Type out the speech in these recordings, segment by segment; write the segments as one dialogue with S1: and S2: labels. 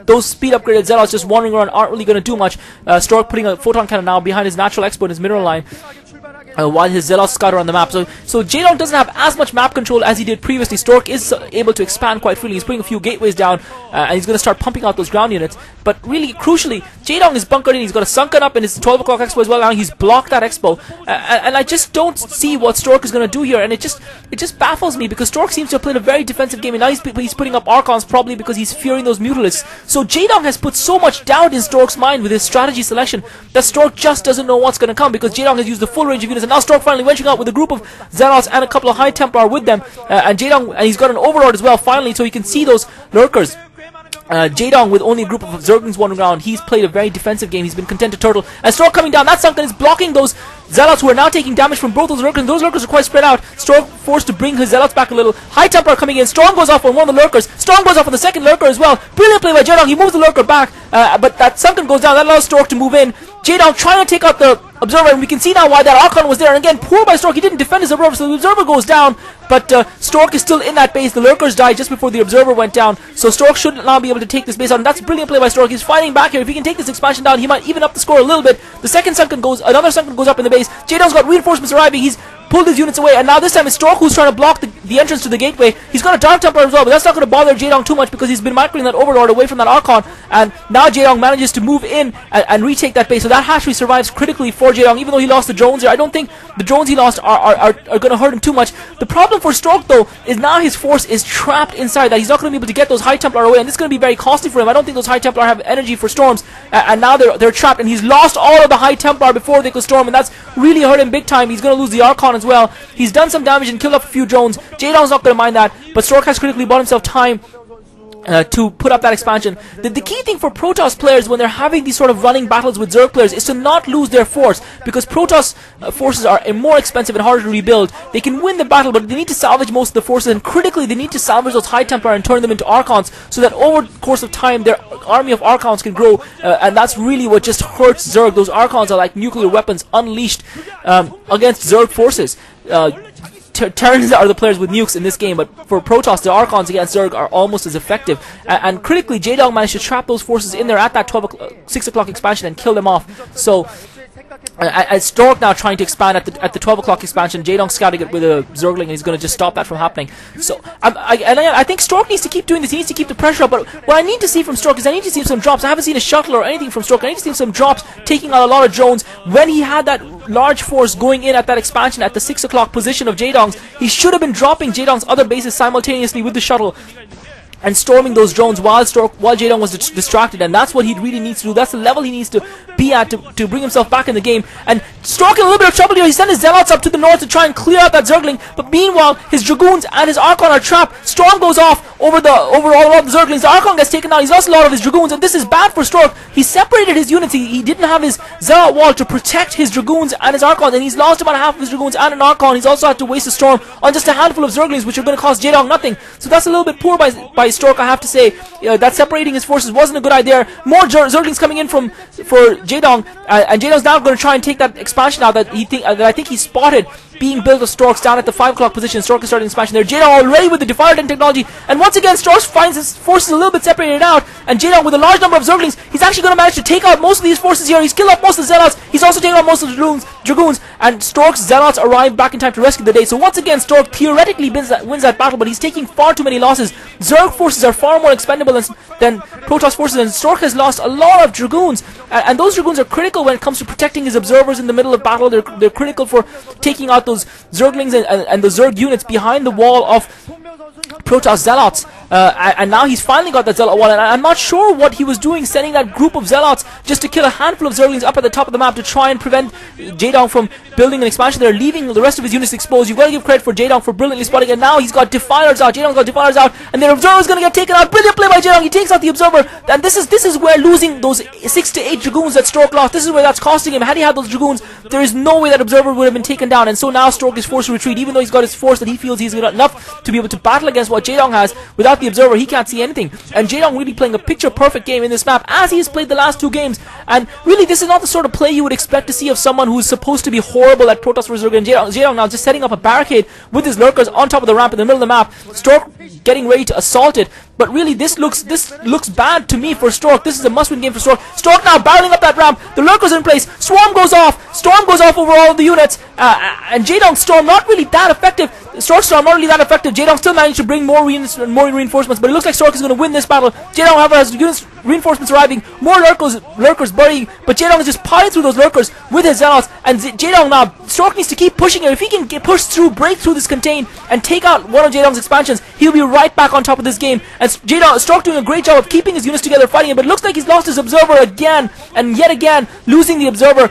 S1: those speed upgraded Zealots just wandering around aren't really going to do much. Stork putting a photon cannon now behind his natural expo in his mineral line. While his Zealots scatter on the map. So Jaedong doesn't have as much map control as he did previously. Stork is able to expand quite freely. He's putting a few gateways down, and he's going to start pumping out those ground units. But really, crucially, Jaedong is bunkered in. He's got a sunken up in his 12 o'clock expo as well. Now he's blocked that expo, and I just don't see what Stork is going to do here. And it just baffles me, because Stork seems to have played a very defensive game, and now he's putting up Archons, probably because he's fearing those Mutalisks. So Jaedong has put so much doubt in Stork's mind with his strategy selection that Stork just doesn't know what's going to come, because Jaedong has used the full range of units, and now Stork finally venturing out with a group of Zealots and a couple of High Templar with them, and Jaedong, and he's got an Overlord as well finally, so he can see those lurkers. Jaedong with only a group of Zerglings wandering around. He's played a very defensive game. He's been content to turtle. And Stork coming down. That Sunken is blocking those Zealots who are now taking damage from both those lurkers. Those lurkers are quite spread out. Stork forced to bring his Zealots back a little. High Templar coming in. Storm goes off on one of the lurkers. Storm goes off on the second lurker as well. Brilliant play by Jaedong. He moves the lurker back. But that Sunken goes down. That allows Stork to move in. Jaedong trying to take out the Observer, and we can see now why that Archon was there. And again, poor by Stork. He didn't defend his Observer, so the Observer goes down. But Stork is still in that base. The lurkers died just before the Observer went down. So Stork should now be able to take this base out. And that's brilliant play by Stork. He's fighting back here. If he can take this expansion down, he might even up the score a little bit. The second Sunken goes, another Sunken goes up in the base. Jaedong's got reinforcements arriving. He's pulled his units away, and now this time it's Stork who's trying to block the entrance to the gateway. He's got a Dark Templar as well, but that's not going to bother Jaedong too much, because he's been microing that Overlord away from that Archon, and now Jaedong manages to move in and retake that base. So that hatchery survives critically for Jaedong, even though he lost the drones here. I don't think the drones he lost are going to hurt him too much. The problem for Stork, though, is now his force is trapped inside that. He's not going to be able to get those High Templar away, and this is going to be very costly for him. I don't think those High Templar have energy for storms, and now they're trapped, and he's lost all of the High Templar before they could storm, and that's really hurt him big time. He's going to lose the Archon as well. He's done some damage and killed off a few drones. Jaedong's not going to mind that, but Stork has critically bought himself time to put up that expansion. The key thing for Protoss players when they're having these sort of running battles with Zerg players is to not lose their force, because Protoss forces are more expensive and harder to rebuild. They can win the battle, but they need to salvage most of the forces, and critically they need to salvage those High Templar and turn them into Archons, so that over the course of time their army of Archons can grow, and that's really what just hurts Zerg. Those Archons are like nuclear weapons unleashed against Zerg forces. Terrans are the players with nukes in this game, but for Protoss, the Archons against Zerg are almost as effective. And critically, Jaedong managed to trap those forces in there at that 6 o'clock expansion and kill them off. So, as Stork now trying to expand at the 12 o'clock expansion, Jaedong scouting it with a Zergling, and he's going to just stop that from happening. So, I think Stork needs to keep doing this. He needs to keep the pressure up. But what I need to see from Stork is I need to see some drops. I haven't seen a shuttle or anything from Stork. I need to see some drops, taking out a lot of drones. When he had that large force going in at that expansion at the 6 o'clock position of Jaedong's, he should have been dropping Jaedong's other bases simultaneously with the shuttle and storming those drones while Jaedong was distracted, and that's what he really needs to do. That's the level he needs to be at to bring himself back in the game. And Stork in a little bit of trouble here. He sent his Zealots up to the north to try and clear out that Zergling, but meanwhile his Dragoons and his Archon are trapped. Storm goes off over all of the Zerglings. The Archon gets taken out. He's lost a lot of his Dragoons, and this is bad for Stork. He separated his units. He didn't have his Zealot wall to protect his Dragoons and his Archon, and he's lost about half of his Dragoons and an Archon. He's also had to waste a storm on just a handful of Zerglings, which are going to cost Jaedong nothing. So that's a little bit poor by Stork, I have to say. That separating his forces wasn't a good idea. More Zerglings coming in for Jaedong, and Jaedong's now going to try and take that expansion out that I think he spotted being built of Storks down at the 5 o'clock position. Stork is starting expansion there. Jaedong already with the Defiler Den technology, and once again Stork finds his forces a little bit separated out, and Jaedong with a large number of Zerglings, he's actually going to manage to take out most of these forces here. He's killed off most of the Zealots. He's also taken out most of the Dragoons, and Stork's Zealots arrive back in time to rescue the day. So once again Stork theoretically wins that battle, but he's taking far too many losses. Zerg forces are far more expendable than Protoss forces, and Stork has lost a lot of Dragoons, and those Dragoons are critical when it comes to protecting his observers in the middle of battle. They're critical for taking out those Zerglings and the Zerg units behind the wall of Protoss Zealots, and now he's finally got that Zealot wall, and I'm not sure what he was doing sending that group of Zealots just to kill a handful of Zerglings up at the top of the map to try and prevent Jaedong from building an expansion there, leaving the rest of his units exposed. You've got to give credit for Jaedong for brilliantly spotting, and now he's got Defilers out. Jaedong's got Defilers out, and their Observer's going to get taken out. Brilliant play by Jaedong. He takes out the Observer, and this is where losing those 6 to 8 Dragoons that Stork lost, this is where that's costing him. Had he had those Dragoons, there is no way that Observer would have been taken down, and so now Stork is forced to retreat, even though he's got his force that he feels he's got enough to be able to battle against what Jaedong has. Without the Observer, he can't see anything, and Jaedong really playing a picture-perfect game in this map, as he has played the last 2 games, and really this is not the sort of play you would expect to see of someone who's supposed to be horrible at Protoss vs. Zerg, and Jaedong now just setting up a barricade with his lurkers on top of the ramp in the middle of the map. Stork getting ready to assault it. but really this looks bad to me for Stork. This is a must-win game for Stork. Stork now barreling up that ramp. The lurkers in place. Swarm goes off. Storm goes off over all of the units. And Jaedong Storm not really that effective. Stork Storm not really that effective. Jaedong still managed to bring more reinforcements, but it looks like Stork is going to win this battle. Jaedong, however, has reinforcements arriving, more lurkers burying, but Jaedong is just piling through those lurkers with his zealots, and Jaedong now, Stork needs to keep pushing him. If he can push through, break through this contain, and take out one of Jaedong's expansions, he'll be right back on top of this game. And Stork doing a great job of keeping his units together, fighting him, but it looks like he's lost his observer again, and yet again, losing the observer,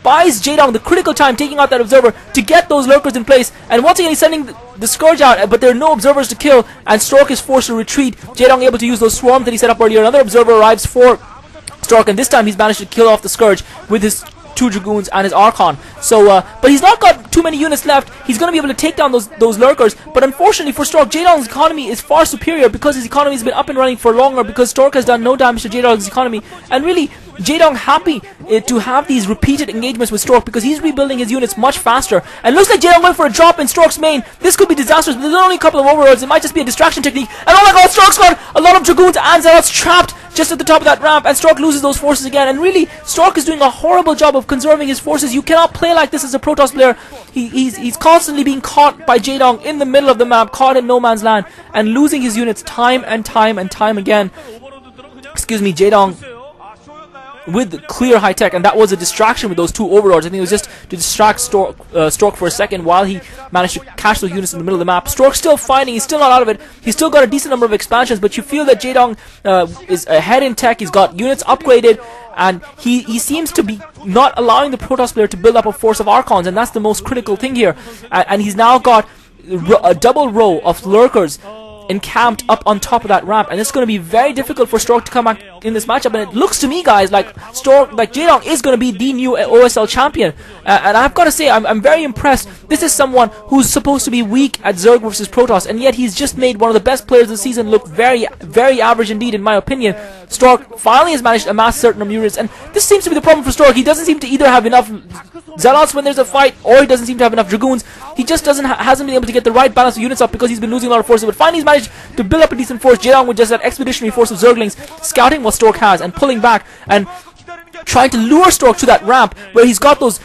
S1: buys Jaedong the critical time, taking out that observer to get those lurkers in place, and once again he's sending the Scourge out, but there are no observers to kill, and Stork is forced to retreat. Jaedong able to use those swarms that he set up earlier. Another observer arrives for Stork, and this time he's managed to kill off the Scourge with his 2 Dragoons and his Archon. So, but he's not got too many units left. He's going to be able to take down those lurkers, but unfortunately for Stork, Jaedong's economy is far superior because his economy has been up and running for longer, because Stork has done no damage to Jaedong's economy, and really Jaedong happy to have these repeated engagements with Stork because he's rebuilding his units much faster. And looks like Jaedong went for a drop in Stork's main. This could be disastrous, but there's only a couple of overlords. It might just be a distraction technique. And oh my god, Stork's got a lot of Dragoons and Zealots trapped just at the top of that ramp, and Stork loses those forces again. And really, Stork is doing a horrible job of conserving his forces. You cannot play like this as a Protoss player. He's constantly being caught by Jaedong in the middle of the map, caught in no man's land, and losing his units time and time and time again. Excuse me, Jaedong with clear high tech, and that was a distraction with those 2 overlords. I think it was just to distract Stork for a second while he managed to catch those units in the middle of the map. Stork's still fighting, he's still not out of it. He's still got a decent number of expansions, but you feel that Jaedong is ahead in tech. He's got units upgraded, and he seems to be not allowing the Protoss player to build up a force of Archons, and that's the most critical thing here. And he's now got a double row of lurkers encamped up on top of that ramp, and it's going to be very difficult for Stork to come back in this matchup. And it looks to me, guys, like Jaedong is going to be the new OSL champion, and I've got to say I'm very impressed. This is someone who's supposed to be weak at Zerg versus Protoss, and yet he's just made one of the best players of the season look very, very average indeed, in my opinion. Stork finally has managed to amass certain number of units, and this seems to be the problem for Stork. He doesn't seem to either have enough Zealots when there's a fight, or he doesn't seem to have enough Dragoons. He just hasn't been able to get the right balance of units up because he's been losing a lot of forces, but finally he's managed to build up a decent force. Jaedong with just that expeditionary force of Zerglings scouting what Stork has and pulling back and trying to lure Stork to that ramp where he's got those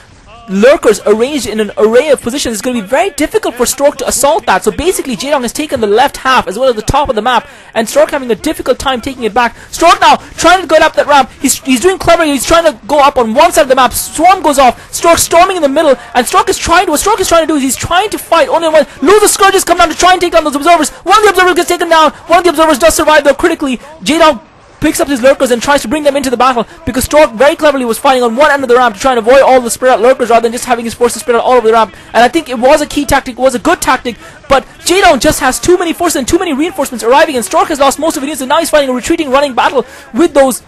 S1: lurkers arranged in an array of positions. It's going to be very difficult for Stork to assault that. So basically Jaedong has taken the left half as well as the top of the map, and Stork having a difficult time taking it back. Stork now trying to go up that ramp. He's doing clever. He's trying to go up on one side of the map. Swarm goes off. Stork storming in the middle, and what Stork is trying to do is he's trying to fight only one. Lose the Scourges come down to try and take down those observers. One of the observers gets taken down. One of the observers does survive though critically. Jaedong picks up his lurkers and tries to bring them into the battle, because Stork very cleverly was fighting on one end of the ramp to try and avoid all the spread out lurkers rather than just having his forces spread out all over the ramp. And I think it was a key tactic, it was a good tactic, but Jaedong just has too many forces and too many reinforcements arriving, and Stork has lost most of his units, and now he's fighting a retreating running battle with those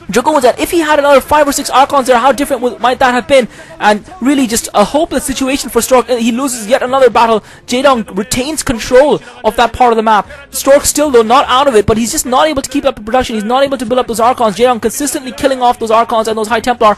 S1: Dragoons. That if he had another 5 or 6 Archons there, how different might that have been? And really just a hopeless situation for Stork. He loses yet another battle. Jaedong retains control of that part of the map. Stork still though not out of it, but he's just not able to keep up the production. He's not able to build up those Archons. Jaedong consistently killing off those Archons and those High Templar.